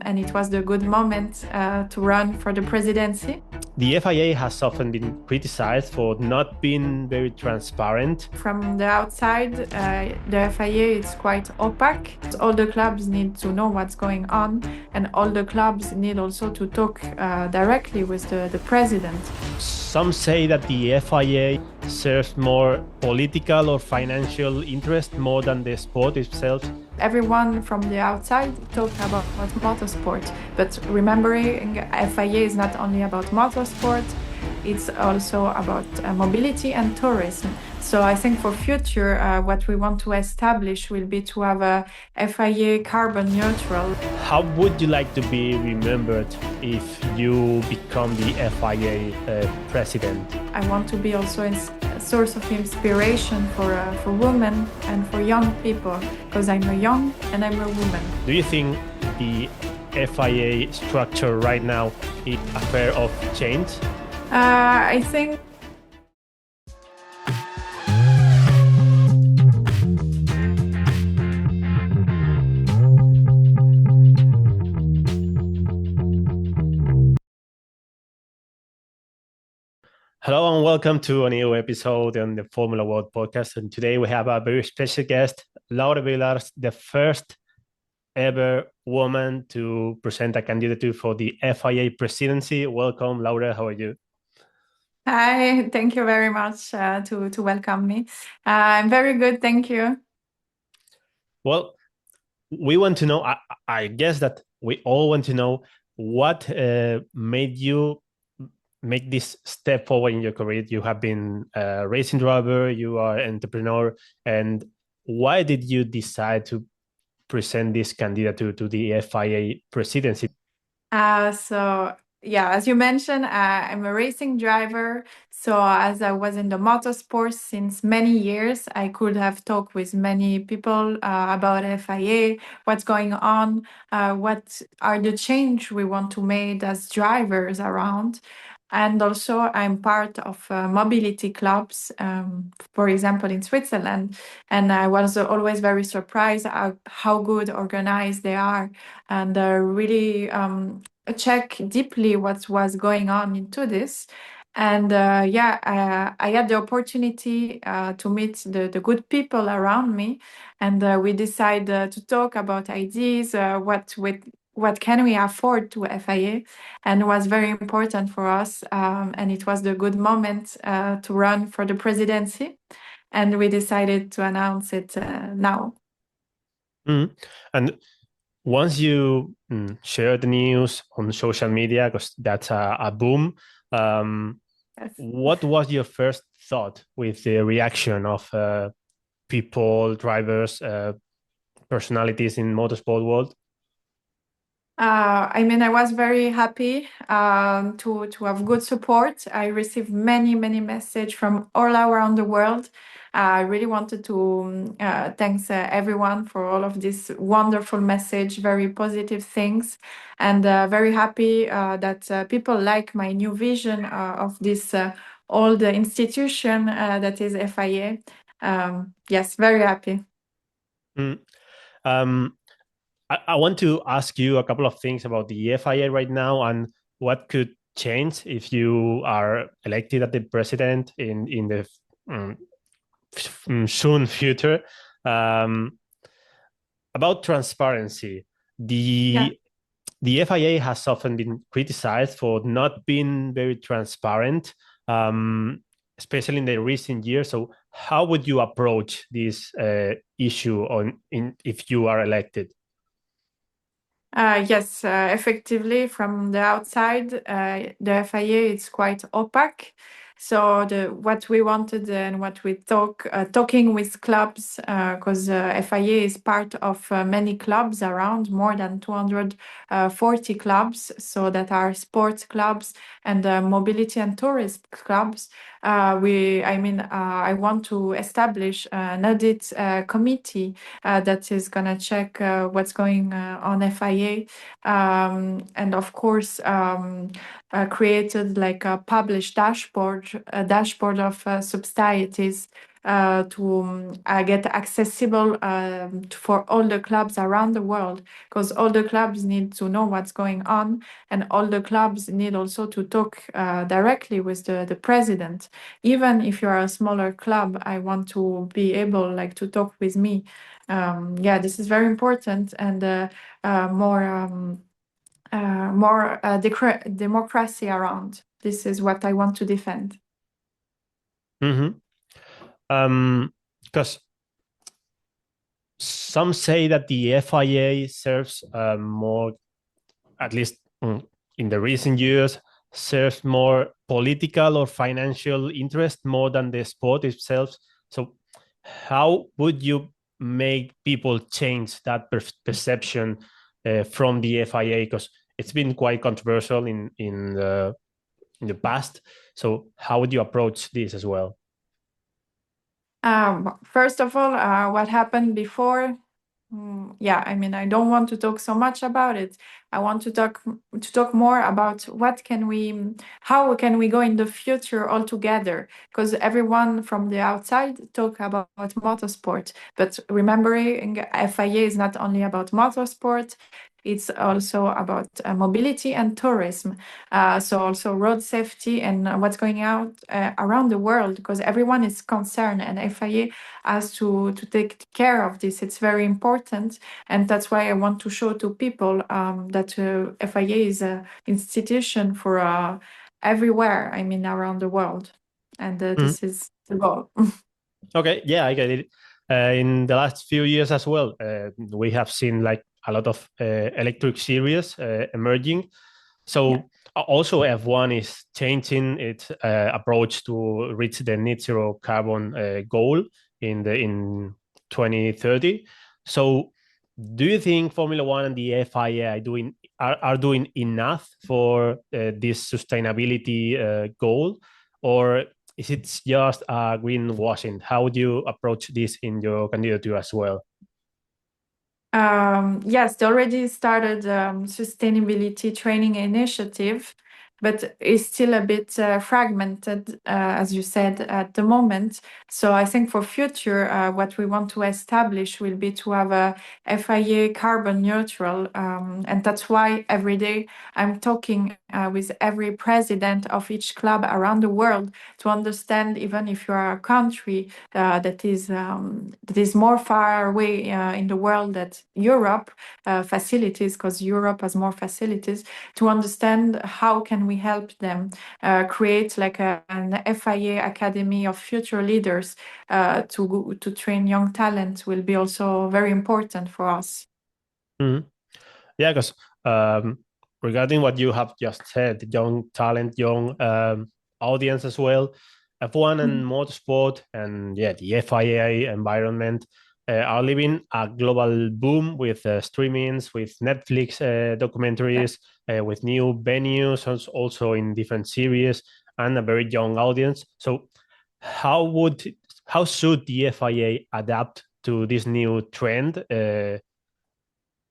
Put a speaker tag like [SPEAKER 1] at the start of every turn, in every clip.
[SPEAKER 1] and it was the good moment to run for the presidency.
[SPEAKER 2] The FIA has often been criticized for not being very transparent.
[SPEAKER 1] From the outside, the FIA is quite opaque. All the clubs need to know what's going on, and all the clubs need also to talk directly with the president.
[SPEAKER 2] Some say that the FIA serves more political or financial interest more than the sport itself.
[SPEAKER 1] Everyone from the outside talk about motorsport, but remembering FIA is not only about motorsport, it's also about mobility and tourism. So I think for future, what we want to establish will be to have a FIA carbon neutral.
[SPEAKER 2] How would you like to be remembered if you become the FIA president?
[SPEAKER 1] I want to be also a source of inspiration for women and for young people, because I'm a young and I'm a woman.
[SPEAKER 2] Do you think the FIA structure right now is a fair of change?
[SPEAKER 1] I think
[SPEAKER 2] Hello and welcome to a new episode on the Formula World podcast. And today we have a very special guest, Laura Villars, the first ever woman to present a candidature for the FIA Presidency. Welcome, Laura. How are you?
[SPEAKER 1] Hi, thank you very much to welcome me. I'm very good, thank you.
[SPEAKER 2] Well, we want to know, I guess that we all want to know what made you make this step forward in your career. You have been a racing driver, you are an entrepreneur, and why did you decide to present this candidature to the FIA Presidency?
[SPEAKER 1] As you mentioned, I'm a racing driver. So as I was in the motorsport since many years, I could have talked with many people about FIA, what's going on, what are the change we want to make as drivers around. And also I'm part of mobility clubs, for example, in Switzerland. And I was always very surprised at how good organized they are, and really check deeply what was going on into this. And I had the opportunity to meet the good people around me, and we decided to talk about ideas, what can we afford to FIA, and it was very important for us. And it was the good moment to run for the presidency, and we decided to announce it now.
[SPEAKER 2] Mm-hmm. And once you share the news on social media, because that's a boom,
[SPEAKER 1] Yes.
[SPEAKER 2] what was your first thought with the reaction of people, drivers, personalities in motorsport world?
[SPEAKER 1] I was very happy to have good support. I received many messages from all around the world. I really wanted to thanks everyone for all of this wonderful message, very positive things, and very happy that people like my new vision of this old institution that is FIA. Yes, very happy.
[SPEAKER 2] I want to ask you a couple of things about the FIA right now and what could change if you are elected as the president in the soon future. About transparency, the FIA has often been criticized for not being very transparent, especially in the recent years. So how would you approach this issue if you are elected?
[SPEAKER 1] Yes, effectively, from the outside, the FIA is quite opaque. So what we wanted and what we talking with clubs, because FIA is part of many clubs around, more than 240 clubs, so that are sports clubs and mobility and tourism clubs. I want to establish an audit committee that is going to check what's going on FIA, and of course created like a published dashboard of subsidies to get accessible for all the clubs around the world, because all the clubs need to know what's going on, and all the clubs need also to talk directly with the president. Even if you are a smaller club, I want to be able like to talk with me. Yeah, this is very important, and more democracy around. This is what I want to defend.
[SPEAKER 2] Mm-hmm. Because some say that the FIA serves more, at least in the recent years, serves more political or financial interest more than the sport itself. So, how would you make people change that perception from the FIA? Because it's been quite controversial in the past. So, how would you approach this as well?
[SPEAKER 1] First of all, what happened before? Yeah, I mean, I don't want to talk so much about it. I want to talk more about how can we go in the future all together? Because everyone from the outside talk about motorsport, but remembering FIA is not only about motorsport. It's also about mobility and tourism. So also road safety and what's going out around the world, because everyone is concerned, and FIA has to take care of this. It's very important, and that's why I want to show to people that FIA is an institution for everywhere. I mean, around the world, and this is the goal.
[SPEAKER 2] Okay, yeah, I get it. In the last few years as well, we have seen like a lot of electric series emerging. So
[SPEAKER 1] Yeah.
[SPEAKER 2] also F1 is changing its approach to reach the net zero carbon goal in 2030. So do you think Formula One and the FIA are doing enough for this sustainability goal, or is it just greenwashing? How would you approach this in your candidature as well?
[SPEAKER 1] Yes, they already started sustainability training initiative, but it's still a bit fragmented, as you said, at the moment. So I think for future, what we want to establish will be to have a FIA carbon neutral, and that's why every day I'm talking with every president of each club around the world to understand, even if you are a country that is more far away in the world than Europe facilities, because Europe has more facilities, to understand how can we help them create like an FIA Academy of future leaders to train young talent will be also very important for us.
[SPEAKER 2] Mm-hmm. Yeah, because regarding what you have just said, young talent, young audience as well, F1 and motorsport, and yeah, the FIA environment are living a global boom with streamings, with Netflix documentaries, with new venues, also in different series, and a very young audience. So, how would how should the FIA adapt to this new trend?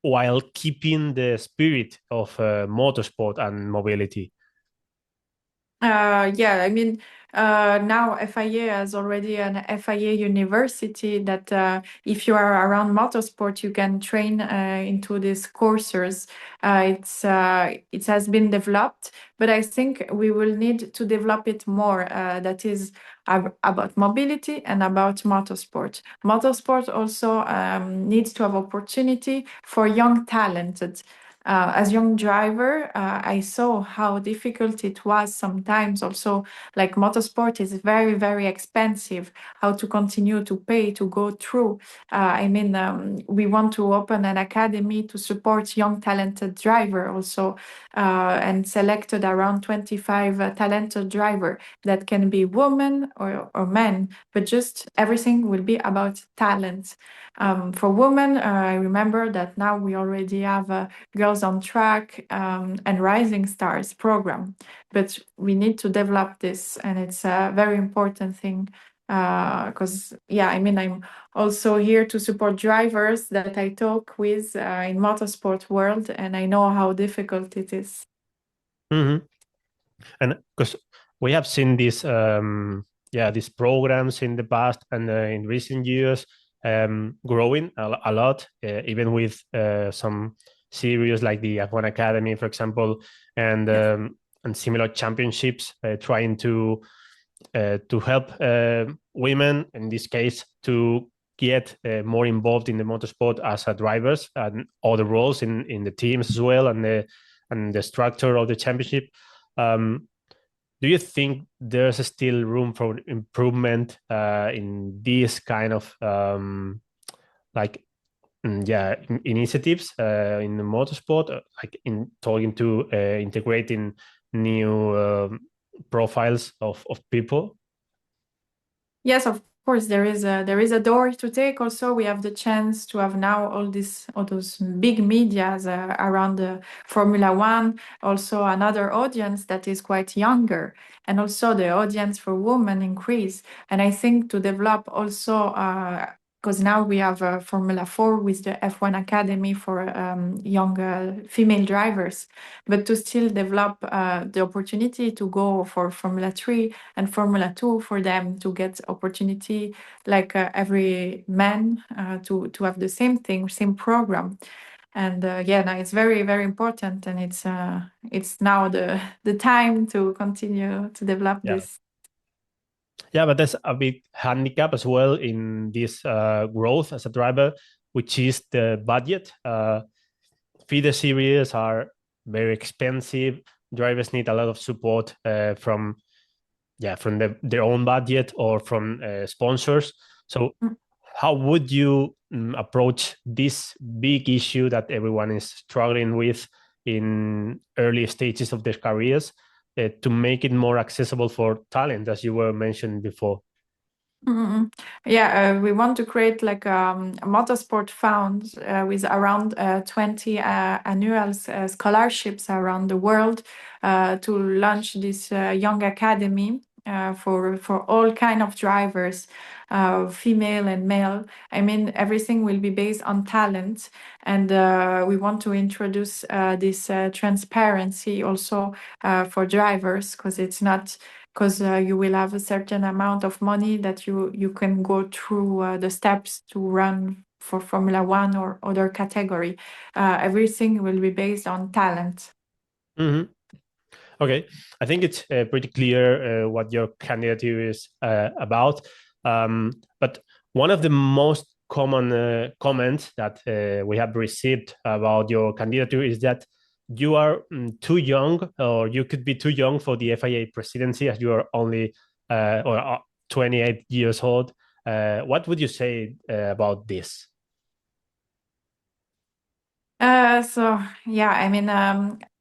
[SPEAKER 2] While keeping the spirit of motorsport and mobility.
[SPEAKER 1] Yeah, I mean, now FIA has already an FIA university that if you are around motorsport, you can train into these courses. It has been developed, but I think we will need to develop it more. That is about mobility and about motorsport. Motorsport also needs to have opportunity for young talented. As young driver, I saw how difficult it was sometimes. Also, like motorsport is very, very expensive. How to continue to pay to go through. I mean, we want to open an academy to support young talented driver also, and selected around 25 talented driver that can be women or men, but just everything will be about talent. For women, I remember that now we already have Girls on Track and Rising Stars program, but we need to develop this, and it's a very important thing because yeah, I mean, I'm also here to support drivers that I talk with in motorsport world, and I know how difficult it is.
[SPEAKER 2] Mm-hmm. And because we have seen this these programs in the past and in recent years growing a lot, even with some series like the F1 Academy, for example, and similar championships, trying to help women, in this case, to get more involved in the motorsport as drivers and other roles in the teams as well, and the structure of the championship. Do you think there's still room for improvement in these kind of initiatives in the motorsport, like in talking to integrating new profiles of people?
[SPEAKER 1] Yes, of course, there is a door to take. Also, we have the chance to have now all those big medias around the Formula One. Also, another audience that is quite younger, and also the audience for women increase. And I think to develop also. Because now we have Formula 4 with the F1 Academy for young female drivers, but to still develop the opportunity to go for Formula 3 and Formula 2 for them to get opportunity like every man to have the same thing, same program. And now it's very, very important, and it's now the time to continue to develop this.
[SPEAKER 2] Yeah, but there's a big handicap as well in this growth as a driver, which is the budget. Feeder series are very expensive. Drivers need a lot of support from their own budget or from sponsors. So how would you approach this big issue that everyone is struggling with in early stages of their careers to make it more accessible for talent, as you were mentioning before?
[SPEAKER 1] Mm-hmm. Yeah, we want to create like a motorsport fund with around 20 annual scholarships around the world to launch this young academy for all kind of drivers, female and male. I mean, everything will be based on talent, and we want to introduce this transparency also for drivers, because it's not because you will have a certain amount of money that you can go through the steps to run for Formula One or other category. Everything will be based on talent.
[SPEAKER 2] Mm-hmm. Okay, I think it's pretty clear what your candidature is about. But one of the most common comments that we have received about your candidature is that you are too young, or you could be too young for the FIA presidency, as you are only 28 years old. What would you say about this?
[SPEAKER 1] I mean,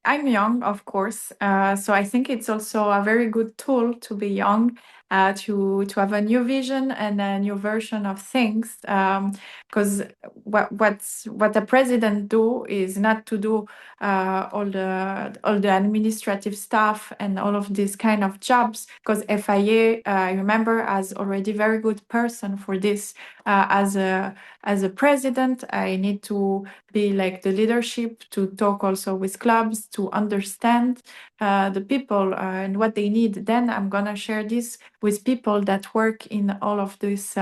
[SPEAKER 1] I'm young, of course. So I think it's also a very good tool to be young, to have a new vision and a new version of things. Because what a president do is not to do all the administrative stuff and all of these kind of jobs. Because FIA, I remember, as already very good person for this. As a president, I need to be like the leadership, to talk also with clubs, to understand the people and what they need. Then I'm gonna share this with people that work in all of these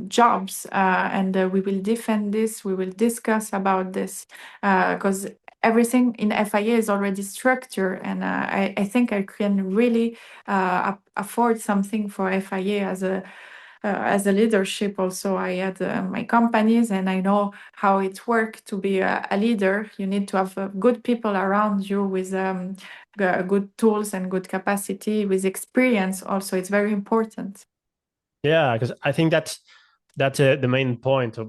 [SPEAKER 1] jobs, and we will defend this. We will discuss about this because everything in FIA is already structured, and I think I can really afford something for FIA as a leadership. Also, I had my companies, and I know how it works to be a leader. You need to have good people around you with good tools and good capacity, with experience. Also, it's very important.
[SPEAKER 2] Yeah, because I think that's the main point.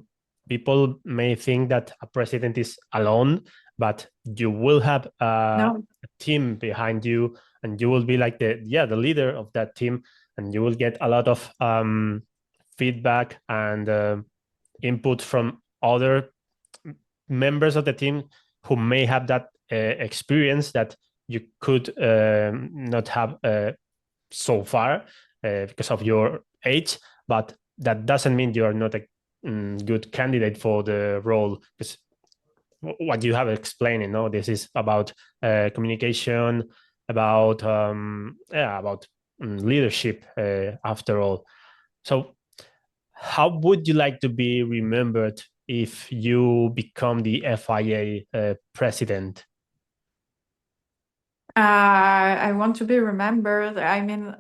[SPEAKER 2] People may think that a president is alone, but you will have a team behind you, and you will be like the leader of that team, and you will get a lot of feedback and input from other members of the team who may have that experience that you could not have so far because of your age. But that doesn't mean you are not a good candidate for the role, because what you have explained, this is about communication, about leadership after all. So how would you like to be remembered if you become the FIA president?
[SPEAKER 1] I want to be remembered. I mean,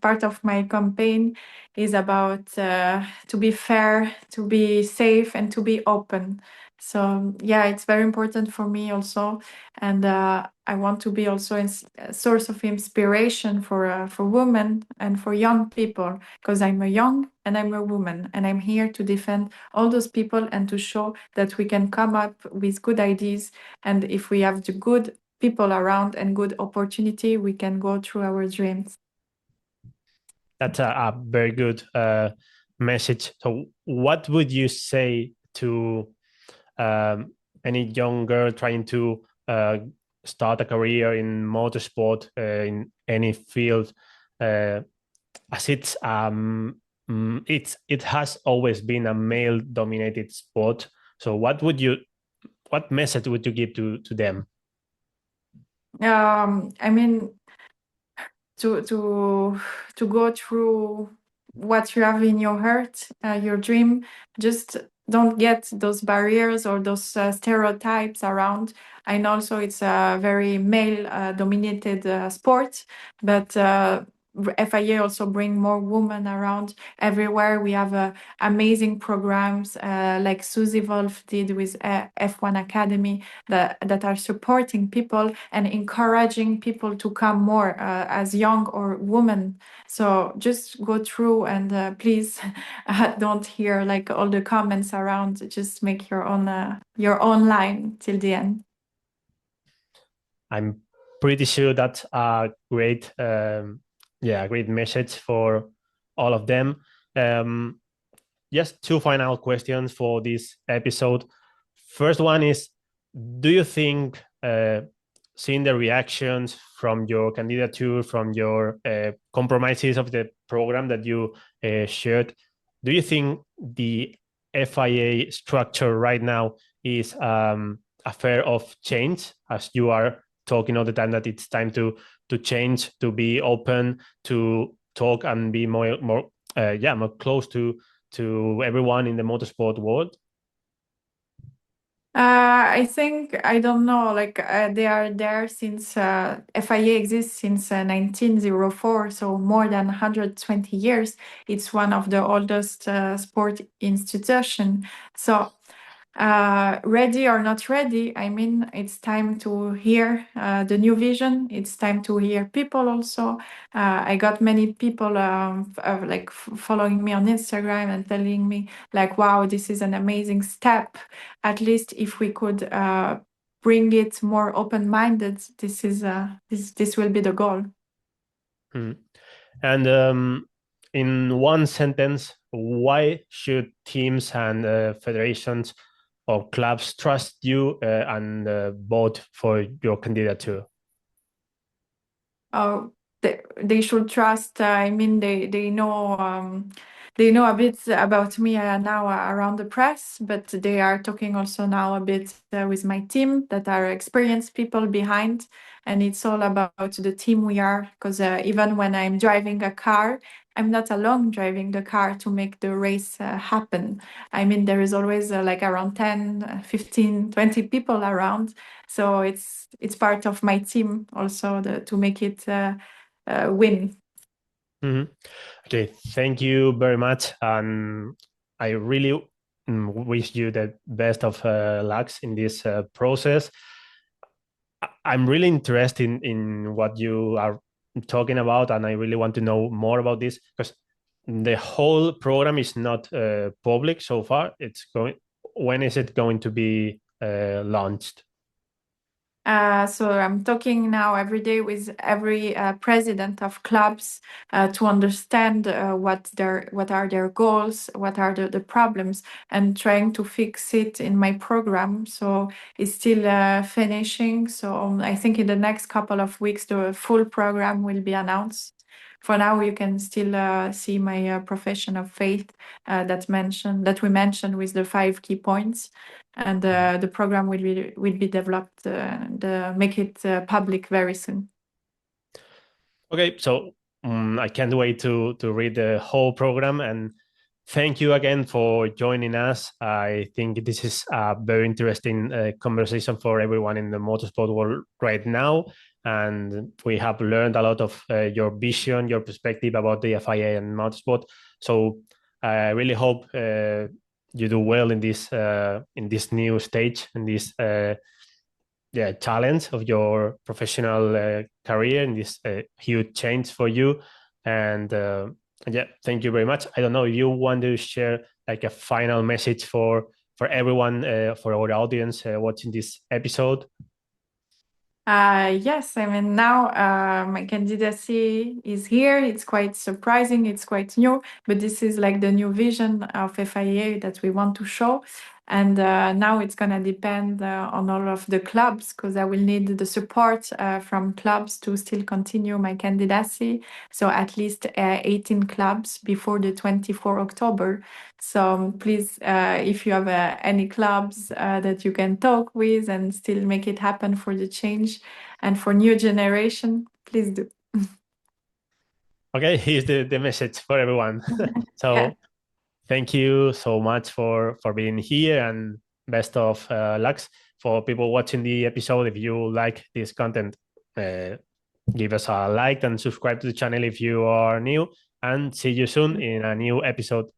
[SPEAKER 1] part of my campaign is about to be fair, to be safe, and to be open. So yeah, it's very important for me also, and I want to be also a source of inspiration for women and for young people, because I'm a young and I'm a woman, and I'm here to defend all those people and to show that we can come up with good ideas, and if we have the good people around and good opportunity, we can go through our dreams.
[SPEAKER 2] That's a very good message. So, what would you say to any young girl trying to start a career in motorsport in any field? As it has always been a male-dominated sport. So, what message would you give to them?
[SPEAKER 1] I mean, to go through what you have in your heart, your dream. Just don't get those barriers or those stereotypes around. I know also it's a very male dominated sport, but FIA also bring more women around everywhere. We have amazing programs like Susie Wolf did with F1 Academy that are supporting people and encouraging people to come more as young or women. So just go through and please don't hear like all the comments around. Just make your own line till the end.
[SPEAKER 2] I'm pretty sure that's a great message for all of them. Just two final questions for this episode. First one is, do you think seeing the reactions from your candidature, from your compromises of the program that you shared, do you think the FIA structure right now is a fair of change, as you are talking all the time that it's time to change, to be open, to talk and be more close to everyone in the motorsport world?
[SPEAKER 1] I think I don't know. Like they are there since FIA exists since 1904, so more than 120 years. It's one of the oldest sport institution. So ready or not ready, I mean, it's time to hear the new vision. It's time to hear people also. I got many people like following me on Instagram and telling me like, wow, this is an amazing step. At least if we could bring it more open-minded, this will be the goal.
[SPEAKER 2] Mm. And in one sentence, why should teams and federations or clubs trust you and vote for your candidature?
[SPEAKER 1] Oh, they should trust. I mean, they know a bit about me now around the press, but they are talking also now a bit with my team that are experienced people behind, and it's all about the team we are. Because even when I'm driving a car, I'm not alone driving the car to make the race happen. I mean, there is always like around 10, 15, 20 people around. So it's part of my team also to make it win.
[SPEAKER 2] Mm-hmm. Okay, thank you very much. And I really wish you the best of lucks in this process. I'm really interested in what you are talking about, and I really want to know more about this because the whole program is not public so far. It's going. When is it going to be launched?
[SPEAKER 1] So I'm talking now every day with every president of clubs to understand what are their goals, what are the problems, and trying to fix it in my program. So it's still finishing. So I think in the next couple of weeks the full program will be announced. For now, you can still see my profession of faith that we mentioned with the 5 key points, and the program will be developed and make it public very soon.
[SPEAKER 2] Okay, so I can't wait to read the whole program, and thank you again for joining us. I think this is a very interesting conversation for everyone in the motorsport world right now, and we have learned a lot of your vision, your perspective about the FIA and motorsport. So I really hope you do well in this new stage, in this challenge of your professional career, in this huge change for you. And thank you very much. I don't know if you want to share like a final message for everyone, for our audience watching this episode.
[SPEAKER 1] Yes, I mean, now my candidacy is here. It's quite surprising, it's quite new, but this is like the new vision of FIA that we want to show. And now it's going to depend on all of the clubs, because I will need the support from clubs to still continue my candidacy. So at least 18 clubs before the 24 October. So please, if you have any clubs that you can talk with and still make it happen for the change and for new generation, please do.
[SPEAKER 2] Okay, here's the message for everyone. So
[SPEAKER 1] Yeah.
[SPEAKER 2] thank you so much for being here, and best of lucks for people watching the episode. If you like this content, give us a like and subscribe to the channel if you are new, and see you soon in a new episode.